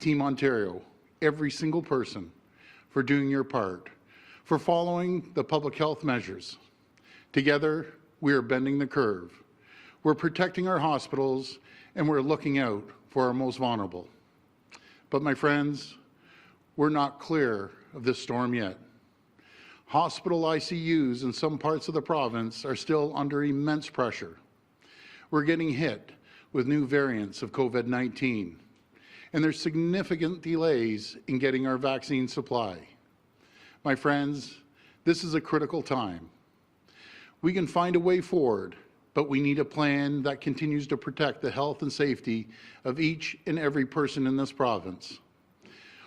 Team Ontario, every single person, for doing your part, for following the public health measures. Together, we are bending the curve. We're protecting our hospitals, and we're looking out for our most vulnerable. But my friends, we're not clear of this storm yet. Hospital ICUs in some parts of the province are still under immense pressure. We're getting hit with new variants of COVID-19, and there's significant delays in getting our vaccine supply. My friends, this is a critical time. We can find a way forward, but we need a plan that continues to protect the health and safety of each and every person in this province,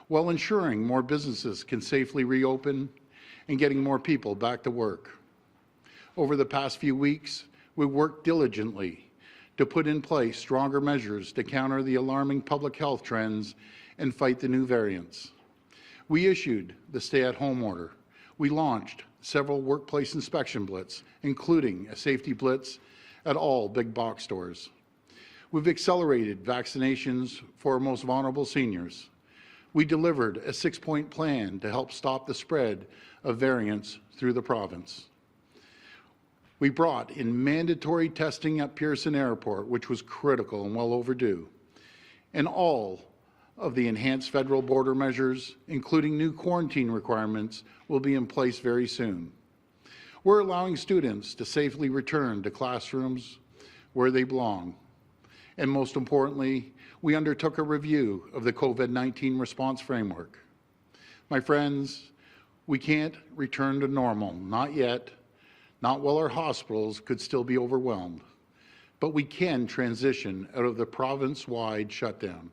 while ensuring more businesses can safely reopen and getting more people back to work. Over the past few weeks, we worked diligently to put in place stronger measures to counter the alarming public health trends and fight the new variants. We issued the stay-at-home order. We launched several workplace inspection blitz, including a safety blitz at all big box stores. We've accelerated vaccinations for our most vulnerable seniors. We delivered a 6-point plan to help stop the spread of variants through the province. We brought in mandatory testing at Pearson Airport, which was critical and well overdue. And all of the enhanced federal border measures, including new quarantine requirements, will be in place very soon. We're allowing students to safely return to classrooms where they belong. And most importantly, we undertook a review of the COVID-19 response framework. My friends, we can't return to normal, not yet, not while our hospitals could still be overwhelmed. But we can transition out of the province-wide shutdown.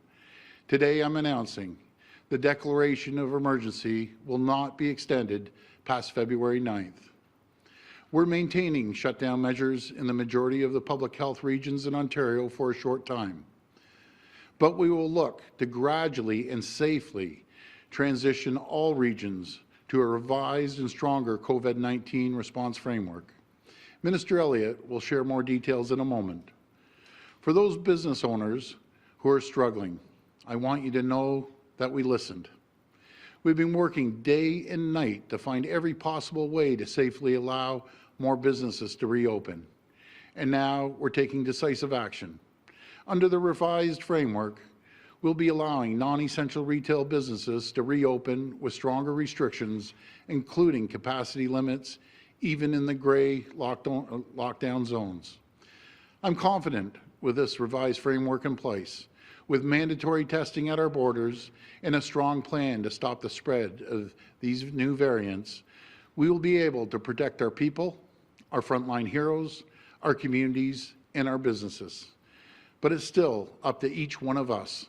Today I'm announcing the declaration of emergency will not be extended past February 9th. We're maintaining shutdown measures in the majority of the public health regions in Ontario for a short time. But we will look to gradually and safely transition all regions to a revised and stronger COVID-19 response framework. Minister Elliott will share more details in a moment. For those business owners who are struggling, I want you to know that we listened. We've been working day and night to find every possible way to safely allow more businesses to reopen. And now we're taking decisive action. Under the revised framework, we'll be allowing non-essential retail businesses to reopen with stronger restrictions, including capacity limits, even in the gray lockdown zones. I'm confident with this revised framework in place, with mandatory testing at our borders and a strong plan to stop the spread of these new variants, we will be able to protect our people, our frontline heroes, our communities, and our businesses. But it's still up to each one of us,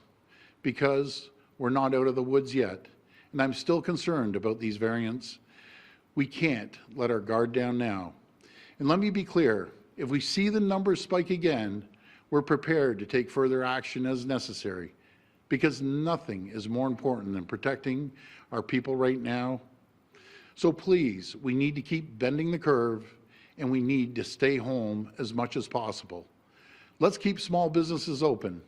because we're not out of the woods yet, and I'm still concerned about these variants. We can't let our guard down now. And let me be clear, if we see the numbers spike again, we're prepared to take further action as necessary, because nothing is more important than protecting our people right now. So please, we need to keep bending the curve, and we need to stay home as much as possible. Let's keep small businesses open.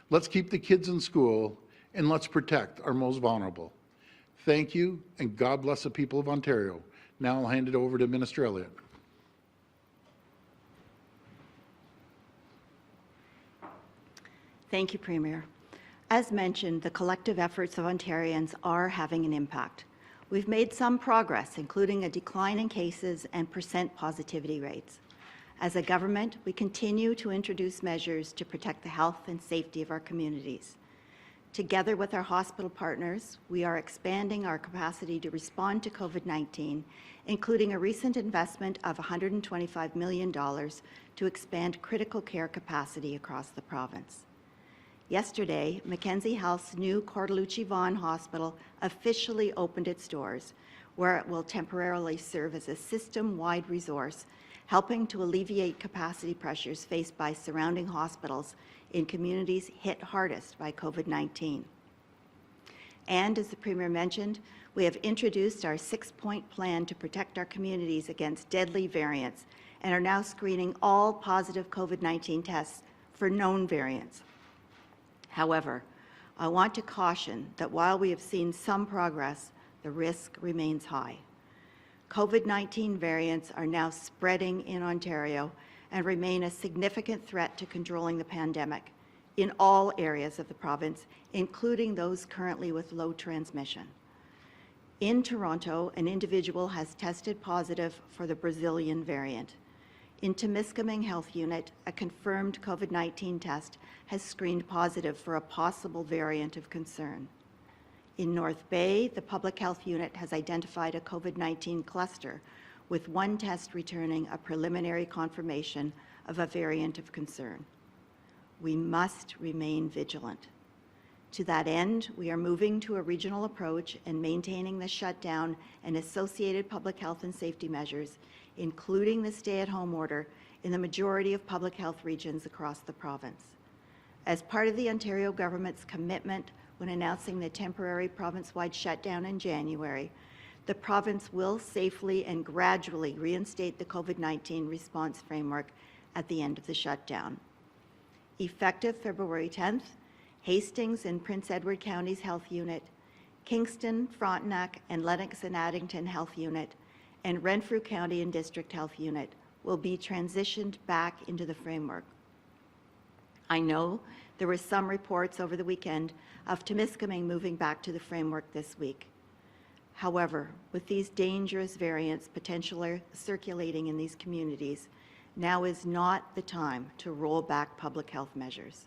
Let's keep the kids in school, and let's protect our most vulnerable. Thank you, and God bless the people of Ontario. Now I'll hand it over to Minister Elliott. Thank you, Premier. As mentioned, the collective efforts of Ontarians are having an impact. We've made some progress, including a decline in cases and % positivity rates. As a government, we continue to introduce measures to protect the health and safety of our communities. Together with our hospital partners, we are expanding our capacity to respond to COVID-19, including a recent investment of $125 million to expand critical care capacity across the province. Yesterday, Mackenzie Health's new Cortellucci Vaughan Hospital officially opened its doors, where it will temporarily serve as a system-wide resource, helping to alleviate capacity pressures faced by surrounding hospitals in communities hit hardest by COVID-19. And as the Premier mentioned, we have introduced our 6-point plan to protect our communities against deadly variants and are now screening all positive COVID-19 tests for known variants. However, I want to caution that while we have seen some progress, the risk remains high. COVID-19 variants are now spreading in Ontario and remain a significant threat to controlling the pandemic in all areas of the province, including those currently with low transmission. In Toronto, an individual has tested positive for the Brazilian variant. In Temiskaming Health Unit, a confirmed COVID-19 test has screened positive for a possible variant of concern. In North Bay, the Public Health Unit has identified a COVID-19 cluster, with one test returning a preliminary confirmation of a variant of concern. We must remain vigilant. To that end, we are moving to a regional approach and maintaining the shutdown and associated public health and safety measures, including the stay-at-home order, in the majority of public health regions across the province. As part of the Ontario government's commitment when announcing the temporary province-wide shutdown in January, the province will safely and gradually reinstate the COVID-19 response framework at the end of the shutdown. Effective February 10th, Hastings and Prince Edward Counties Health Unit, Kingston, Frontenac, and Lennox and Addington Health Unit, and Renfrew County and District Health Unit will be transitioned back into the framework. I know there were some reports over the weekend of Temiskaming moving back to the framework this week. However, with these dangerous variants potentially circulating in these communities, now is not the time to roll back public health measures.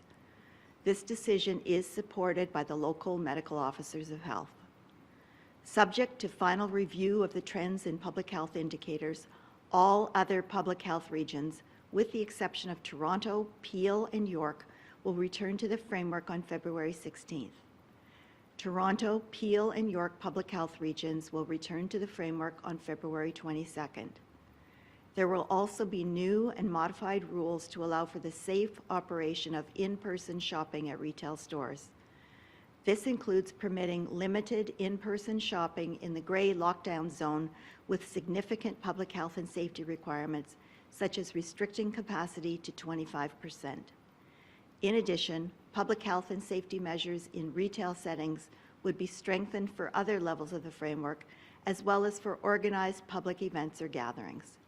This decision is supported by the local medical officers of health. Subject to final review of the trends in public health indicators, all other public health regions, with the exception of Toronto, Peel, and York, will return to the framework on February 16th. Toronto, Peel, and York public health regions will return to the framework on February 22nd. There will also be new and modified rules to allow for the safe operation of in-person shopping at retail stores. This includes permitting limited in-person shopping in the gray lockdown zone with significant public health and safety requirements, such as restricting capacity to 25%. In addition, public health and safety measures in retail settings would be strengthened for other levels of the framework, as well as for organized public events or gatherings.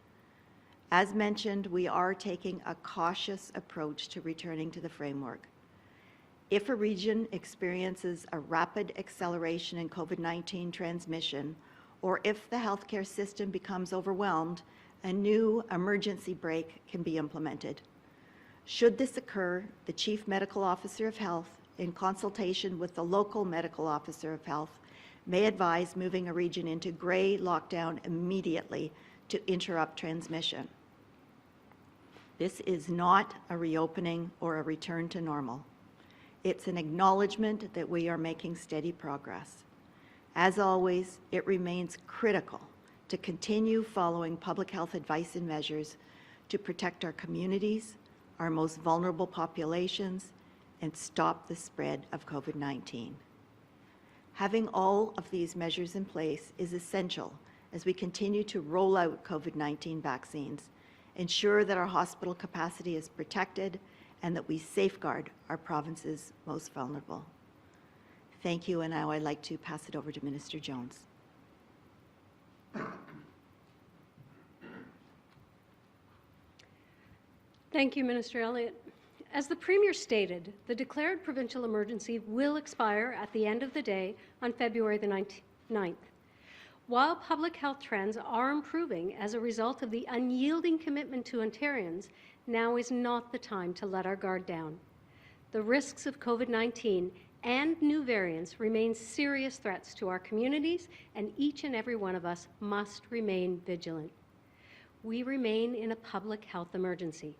As mentioned, we are taking a cautious approach to returning to the framework. If a region experiences a rapid acceleration in COVID-19 transmission, or if the healthcare system becomes overwhelmed, a new emergency brake can be implemented. Should this occur, the Chief Medical Officer of Health, in consultation with the local Medical Officer of Health, may advise moving a region into gray lockdown immediately to interrupt transmission. This is not a reopening or a return to normal. It's an acknowledgement that we are making steady progress. As always, it remains critical to continue following public health advice and measures to protect our communities, our most vulnerable populations, and stop the spread of COVID-19. Having all of these measures in place is essential as we continue to roll out COVID-19 vaccines, ensure that our hospital capacity is protected, and that we safeguard our province's most vulnerable. Thank you, and now I'd like to pass it over to Minister Jones. Thank you, Minister Elliott. As the Premier stated, the declared provincial emergency will expire at the end of the day on February the 9th. While public health trends are improving as a result of the unyielding commitment to Ontarians, now is not the time to let our guard down. The risks of COVID-19 and new variants remain serious threats to our communities, and each and every one of us must remain vigilant. We remain in a public health emergency,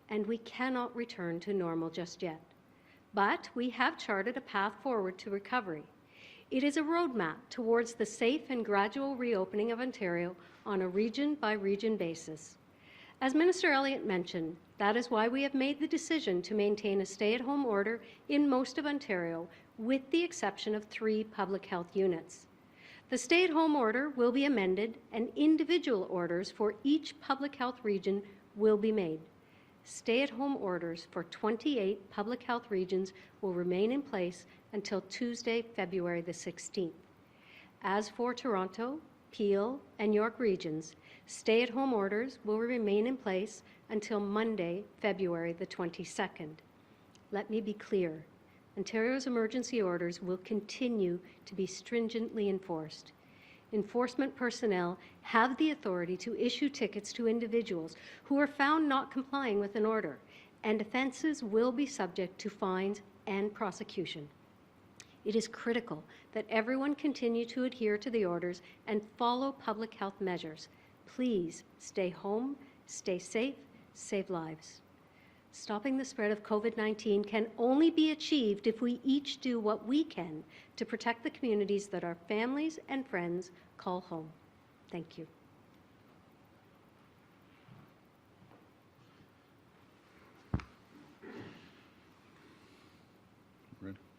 and we cannot return to normal just yet. But we have charted a path forward to recovery. It is a roadmap towards the safe and gradual reopening of Ontario on a region-by-region basis. As Minister Elliott mentioned, that is why we have made the decision to maintain a stay-at-home order in most of Ontario, with the exception of 3 public health units. The stay-at-home order will be amended, and individual orders for each public health region will be made. stay-at-home orders for 28 public health regions will remain in place until Tuesday, February the 16th. As for Toronto, Peel, and York regions, stay-at-home orders will remain in place until Monday, February the 22nd. Let me be clear. Ontario's emergency orders will continue to be stringently enforced. Enforcement personnel have the authority to issue tickets to individuals who are found not complying with an order, and offences will be subject to fines and prosecution. It is critical that everyone continue to adhere to the orders and follow public health measures. Please stay home, stay safe, save lives. Stopping the spread of COVID-19 can only be achieved if we each do what we can to protect the communities that our families and friends call home. Thank you.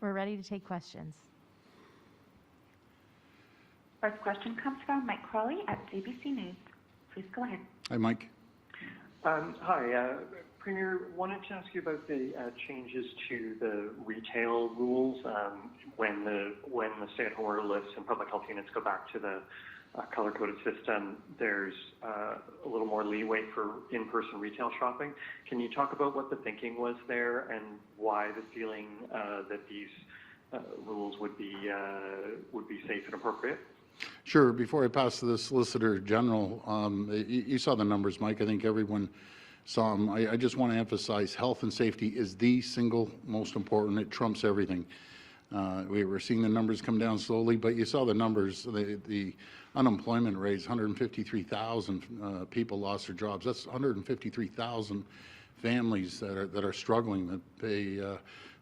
We're ready to take questions. First question comes from Mike Crawley at CBC News. Please go ahead. Hi, Mike. Hi, Premier. Wanted to ask you about the changes to the retail rules when the stay-at-home order lifts and public health units go back to the color-coded system. There's a little more leeway for in-person retail shopping. Can you talk about what the thinking was there and why the feeling that these rules would be safe and appropriate? Sure. Before I pass to the Solicitor General, you saw the numbers, Mike. I think everyone saw them. I just want to emphasize health and safety is the single most important. It trumps everything. We were seeing the numbers come down slowly, but you saw the numbers. The unemployment rate is 153,000 people lost their jobs. That's 153,000 families that are struggling to pay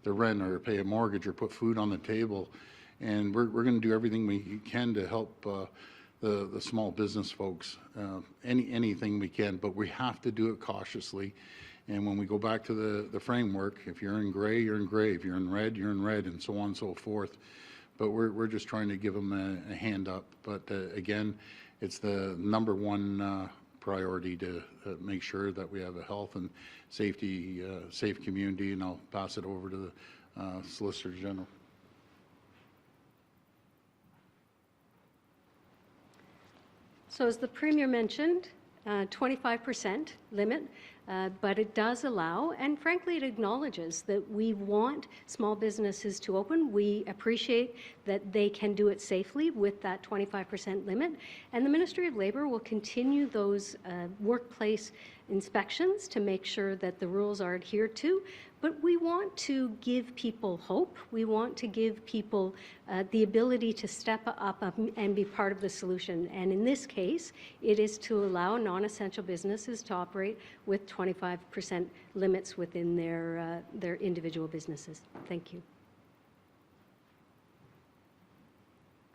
the rent or pay a mortgage or put food on the table. And we're going to do everything we can to help the small business folks, anything we can, but we have to do it cautiously. And when we go back to the framework, if you're in gray, you're in gray. If you're in red, you're in red, and so on and so forth. But we're just trying to give them a hand up. But again, it's the number one priority to make sure that we have a health and safety, safe community. And I'll pass it over to the Solicitor General. So as the Premier mentioned, 25% limit, but it does allow, and frankly it acknowledges that we want small businesses to open. We appreciate that they can do it safely with that 25% limit, and the Ministry of Labour will continue those workplace inspections to make sure that the rules are adhered to. But we want to give people hope. We want to give people the ability to step up and be part of the solution. And in this case, it is to allow non-essential businesses to operate with 25% limits within their individual businesses. Thank you.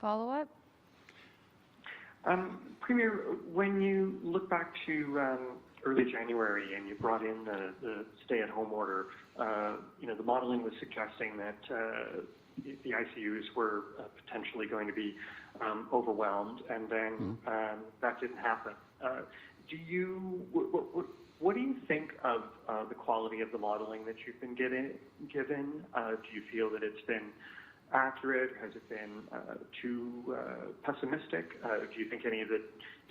Follow-up? Premier, when you look back to early January and you brought in the stay-at-home order, the modeling was suggesting that the ICUs were potentially going to be overwhelmed, and then that didn't happen. What do you think of the quality of the modeling that you've been given? Do you feel that it's been accurate? Has it been too pessimistic? Do you think any of the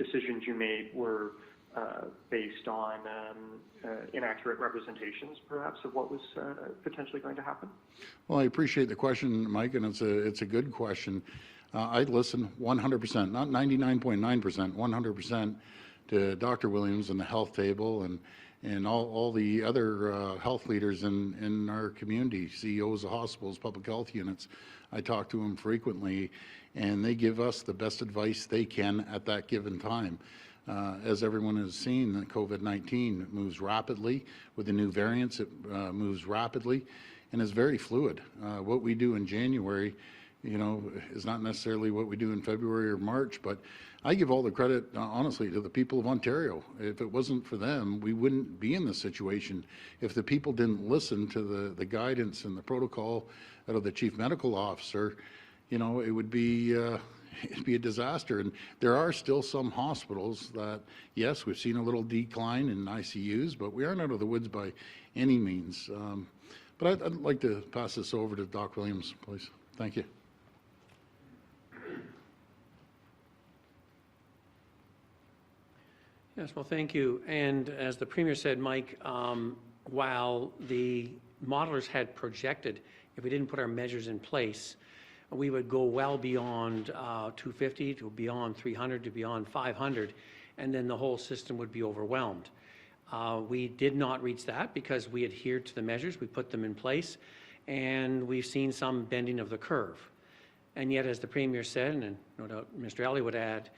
decisions you made were based on inaccurate representations, perhaps, of what was potentially going to happen? Well, I appreciate the question, Mike, and it's a good question. I listen 100%, not 99.9%, 100% to Dr. Williams and the health table and all the other health leaders in our community, CEOs of hospitals, public health units. I talk to them frequently, and they give us the best advice they can at that given time. As everyone has seen, COVID-19 moves rapidly. With the new variants, it moves rapidly and is very fluid. What we do in January, is not necessarily what we do in February or March, but I give all the credit, honestly, to the people of Ontario. If it wasn't for them, we wouldn't be in this situation. If the people didn't listen to the guidance and the protocol out of the Chief Medical Officer, you know, it would be it'd be a disaster. And there are still some hospitals that, yes, we've seen a little decline in ICUs, but we aren't out of the woods by any means. But I'd like to pass this over to Doc Williams, please. Thank you. Yes, well, thank you. And as the Premier said, Mike, while the modelers had projected if we didn't put our measures in place, we would go well beyond 250 to beyond 300 to beyond 500, and then the whole system would be overwhelmed. We did not reach that because we adhered to the measures, we put them in place, and we've seen some bending of the curve. And yet, as the Premier said, and no doubt Mr. Elliott would add,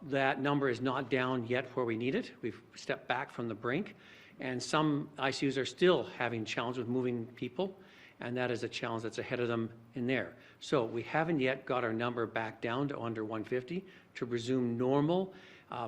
that number is not down yet where we need it. We've stepped back from the brink, and some ICUs are still having challenges with moving people, and that is a challenge that's ahead of them in there. So we haven't yet got our number back down to under 150 to resume normal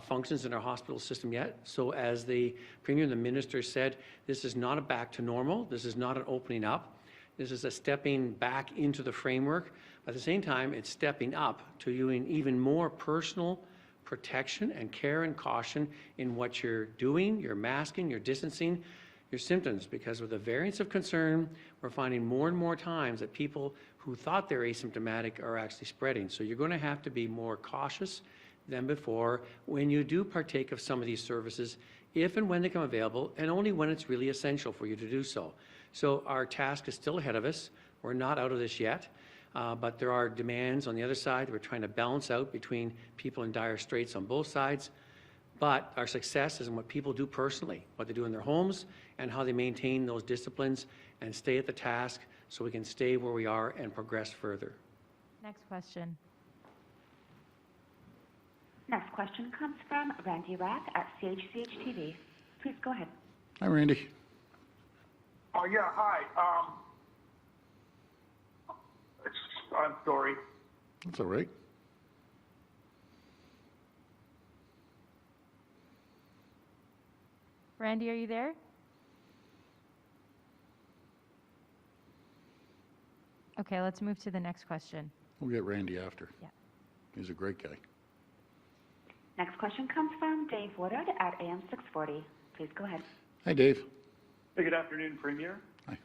functions in our hospital system yet. So as the Premier and the Minister said, this is not a back to normal. This is not an opening up. This is a stepping back into the framework. At the same time, it's stepping up to doing even more personal protection and care and caution in what you're doing, your masking, your distancing, your symptoms, because with the variants of concern, we're finding more and more times that people who thought they're asymptomatic are actually spreading. So you're going to have to be more cautious than before when you do partake of some of these services, if and when they come available, and only when it's really essential for you to do so. So our task is still ahead of us. We're not out of this yet, but there are demands on the other side. We're trying to balance out between people in dire straits on both sides. But our success is in what people do personally, what they do in their homes, and how they maintain those disciplines and stay at the task so we can stay where we are and progress further. Next question. Next question comes from Randy Rath at CHCH-TV. Please go ahead. Hi, Randy. Oh, yeah, hi. I'm sorry. That's all right. Randy, are you there? Okay, let's move to the next question. We'll get Randy after. Yeah. He's a great guy. Next question comes from Dave Woodard at AM 640. Please go ahead. Hi, Dave. Hey, good afternoon, Premier. Hi.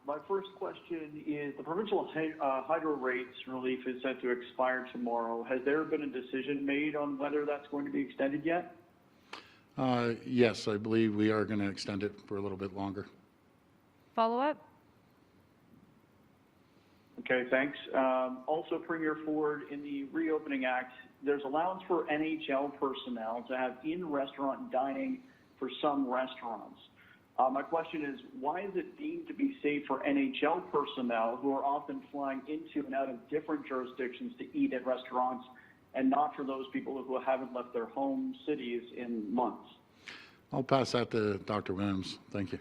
My first question is, the provincial hydro rates relief is set to expire tomorrow. Has there been a decision made on whether that's going to be extended yet? Yes, I believe we are going to extend it for a little bit longer. Follow up? Okay, thanks. Also, Premier Ford, in the Reopening Act, there's allowance for NHL personnel to have in-restaurant dining for some restaurants. My question is, why is it deemed to be safe for NHL personnel who are often flying into and out of different jurisdictions to eat at restaurants, and not for those people who haven't left their home cities in months? I'll pass that to Dr. Williams. Thank you.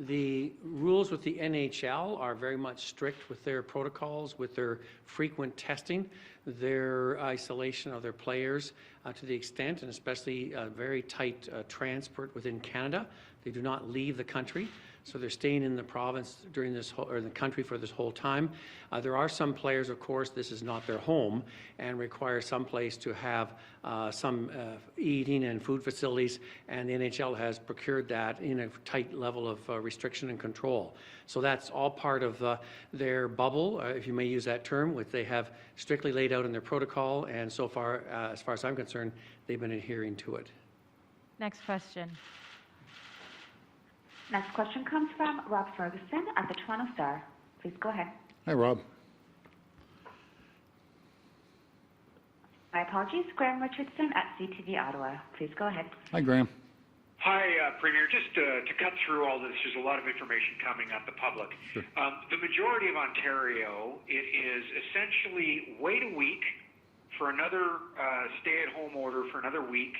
The rules with the NHL are very much strict with their protocols, with their frequent testing, their isolation of their players to the extent, and especially very tight transport within Canada. They do not leave the country, so they're staying in the province during this whole, or the country for this whole time. There are some players, of course, this is not their home and require some place to have some eating and food facilities, and the NHL has procured that in a tight level of restriction and control. So that's all part of their bubble, if you may use that term, which they have strictly laid out in their protocol, and so far, as far as I'm concerned, they've been adhering to it. Next question. Next question comes from Rob Ferguson at the Toronto Star. Please go ahead. Hi, Rob. My apologies, Graham Richardson at CTV Ottawa. Please go ahead. Hi, Graham. Hi, Premier. Just to cut through all this, there's a lot of information coming at the public. Sure. The majority of Ontario, it is essentially wait a week for another stay-at-home order for another week,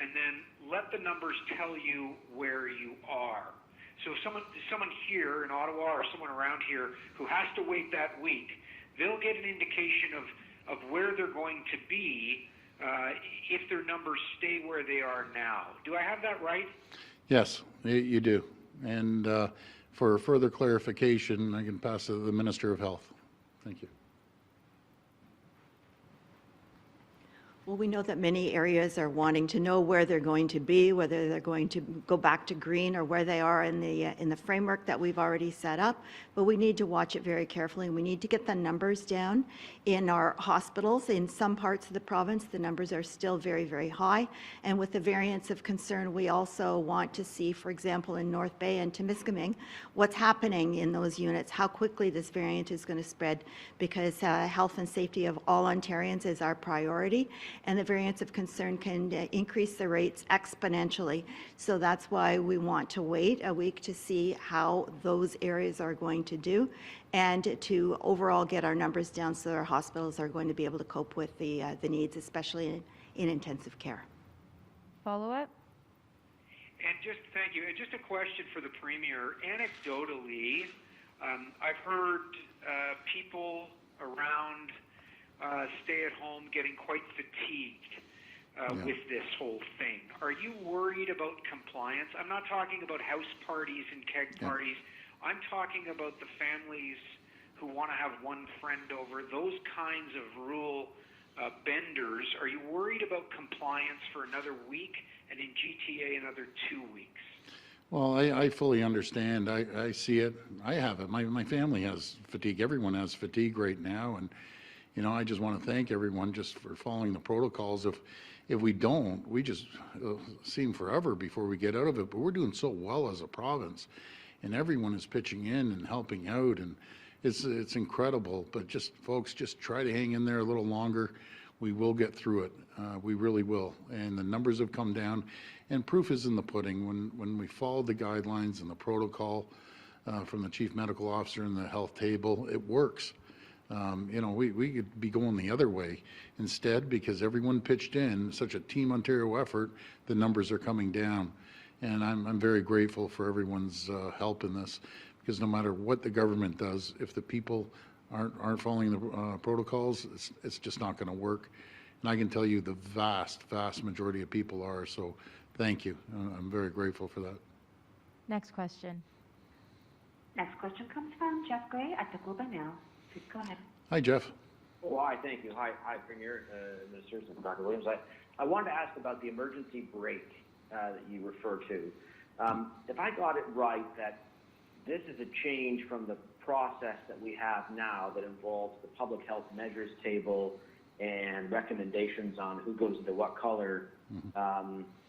and then let the numbers tell you where you are. So someone here in Ottawa or someone around here who has to wait that week, they'll get an indication of where they're going to be if their numbers stay where they are now. Do I have that right? Yes, you do. And for further clarification, I can pass to the Minister of Health. Thank you. Well, we know that many areas are wanting to know where they're going to be, whether they're going to go back to green or where they are in the framework that we've already set up. But we need to watch it very carefully. We need to get the numbers down in our hospitals. In some parts of the province, the numbers are still very, very high. And with the variants of concern, we also want to see, for example, in North Bay and Temiskaming, what's happening in those units, how quickly this variant is going to spread, because health and safety of all Ontarians is our priority. And the variants of concern can increase the rates exponentially. So that's why we want to wait a week to see how those areas are going to do, and to overall get our numbers down so our hospitals are going to be able to cope with the needs, especially in intensive care. Follow-up? And just, thank you. And just a question for the Premier. Anecdotally, I've heard people around stay at home getting quite fatigued with this whole thing. Are you worried about compliance? I'm not talking about house parties and keg parties. I'm talking about the families who want to have one friend over, those kinds of rule benders. Are you worried about compliance for another week, and in GTA another 2 weeks? Well, I fully understand. I see it. I have it. My family has fatigue. Everyone has fatigue right now. And, you know, I just want to thank everyone just for following the protocols. If we don't, we just seem forever before we get out of it. But we're doing so well as a province, and everyone is pitching in and helping out, and it's incredible. But just, folks, just try to hang in there a little longer. We will get through it. We really will. And the numbers have come down, and proof is in the pudding. When we followed the guidelines and the protocol from the Chief Medical Officer and the health table, it works. You know, we could be going the other way. Instead, because everyone pitched in, such a Team Ontario effort, the numbers are coming down. And I'm very grateful for everyone's help in this, because no matter what the government does, if the people aren't following the protocols, it's just not going to work. And I can tell you the vast majority of people are. So thank you. I'm very grateful for that. Next question. Next question comes from Jeff Gray at the Globe and Mail. Please go ahead. Hi, Jeff. Oh, hi, thank you. Hi, Premier, Ministers, and Dr. Williams. I wanted to ask about the emergency brake that you refer to. If I got it right, that this is a change from the process that we have now that involves the public health measures table and recommendations on who goes into what color,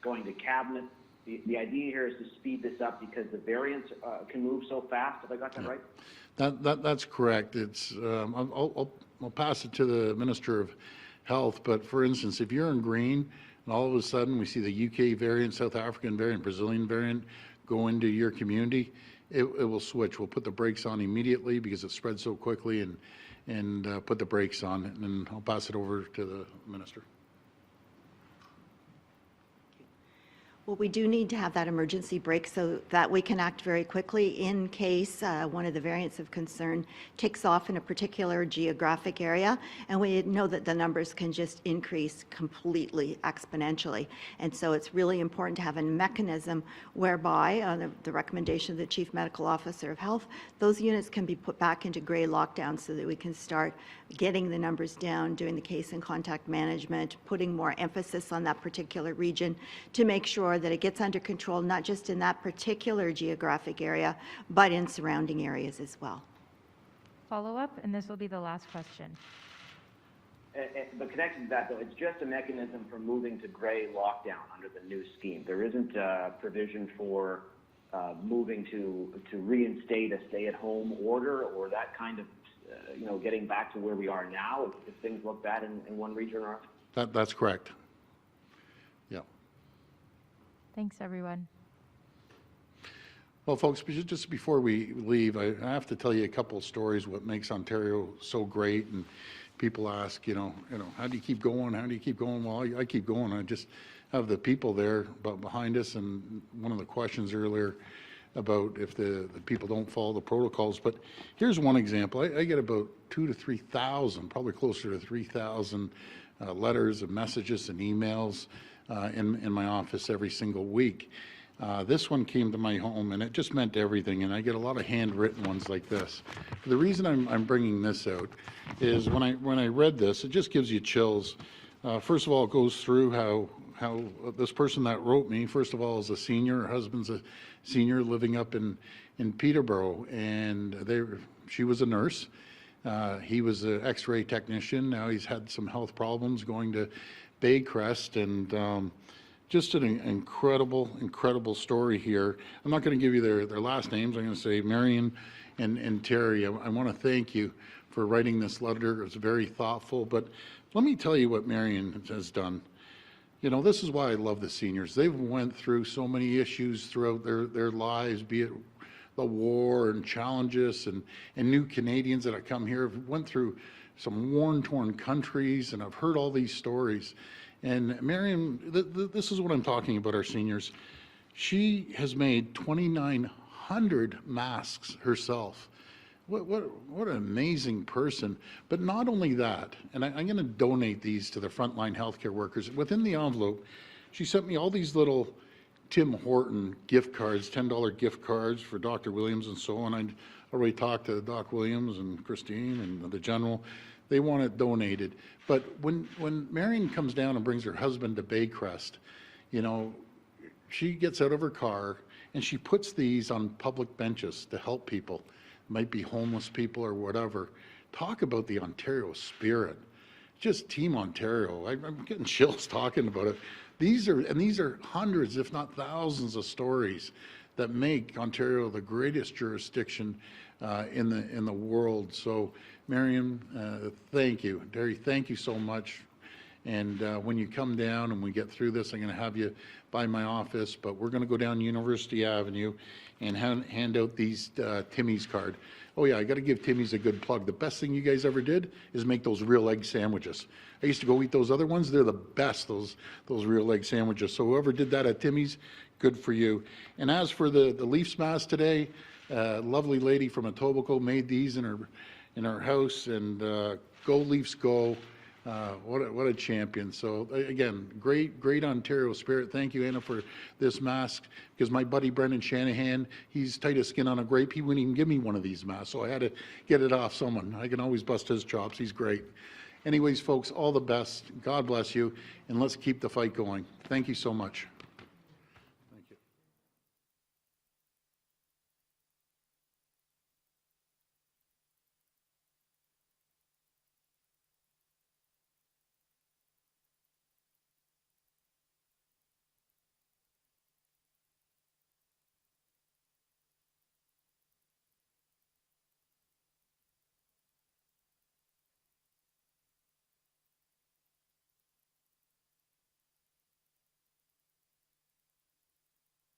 going to cabinet. The idea here is to speed this up because the variants can move so fast. Have I got that right? That's correct. It's I'll pass it to the Minister of Health. But for instance, if you're in green and all of a sudden we see the UK variant, South African variant, Brazilian variant go into your community, it will switch. We'll put the brakes on immediately because it spreads so quickly, and put the brakes on. And I'll pass it over to the Minister. Well, we do need to have that emergency brake so that we can act very quickly in case one of the variants of concern takes off in a particular geographic area, and we know that the numbers can just increase completely exponentially. And so it's really important to have a mechanism whereby, the recommendation of the Chief Medical Officer of Health, those units can be put back into gray lockdown so that we can start getting the numbers down, doing the case and contact management, putting more emphasis on that particular region to make sure that it gets under control, not just in that particular geographic area, but in surrounding areas as well. Follow-up, and this will be the last question. But connected to that, though, it's just a mechanism for moving to gray lockdown under the new scheme. There isn't a provision for moving to reinstate a stay-at-home order or that kind of, getting back to where we are now if things look bad in one region or another. That's correct. Yeah. Thanks, everyone. Well, folks, just before we leave, I have to tell you a couple of stories what makes Ontario so great. And people ask, how do you keep going? How do you keep going? Well, I keep going. I just have the people there behind us. And one of the questions earlier about if the people don't follow the protocols. But here's one example. I get about 2,000 to 3,000, probably closer to 3,000 letters and messages and emails in my office every single week. This one came to my home, and it just meant everything, and I get a lot of handwritten ones like this. The reason I'm bringing this out is when I read this, it just gives you chills. First of all, it goes through how this person that wrote me, first of all, is a senior. Her husband's a senior living up in Peterborough, and she was a nurse. He was an X-ray technician. Now he's had some health problems going to Baycrest, and just an incredible story here. I'm not going to give you their last names. I'm going to say Marion and Terry. I want to thank you for writing this letter. It's very thoughtful. But let me tell you what Marion has done. You know, this is why I love the seniors. They've went through so many issues throughout their lives, be it the war and challenges, and new Canadians that have come here have went through some war-torn countries, and I've heard all these stories. And Marion, this is what I'm talking about, our seniors. She has made 2,900 masks herself. What an amazing person. But not only that, and I'm going to donate these to the frontline healthcare workers. Within the envelope, she sent me all these little Tim Horton gift cards, $10 gift cards for Dr. Williams and so on. I already talked to Doc Williams and Christine and the general. They want it donated. But when Marion comes down and brings her husband to Baycrest, you know, she gets out of her car and she puts these on public benches to help people. It might be homeless people or whatever. Talk about the Ontario spirit. Just Team Ontario. I'm getting chills talking about it. These are hundreds, if not thousands, of stories that make Ontario the greatest jurisdiction in the world. So, Marion, thank you. Terry, thank you so much. And when you come down and we get through this, I'm going to have you by my office, but we're going to go down University Avenue and hand out these Timmy's card. Oh yeah, I got to give Timmy's a good plug. The best thing you guys ever did is make those real egg sandwiches. I used to go eat those other ones. They're the best, those real egg sandwiches. So whoever did that at Timmy's, good for you. And as for the Leafs mask today, lovely lady from Etobicoke made these in her house, and go Leafs go. What a champion. So again, great Ontario spirit. Thank you, Anna, for this mask, because my buddy Brendan Shanahan, he's tight as skin on a grape. He wouldn't even give me one of these masks, so I had to get it off someone. I can always bust his chops. He's great. Anyways, folks, all the best. God bless you, and let's keep the fight going. Thank you so much.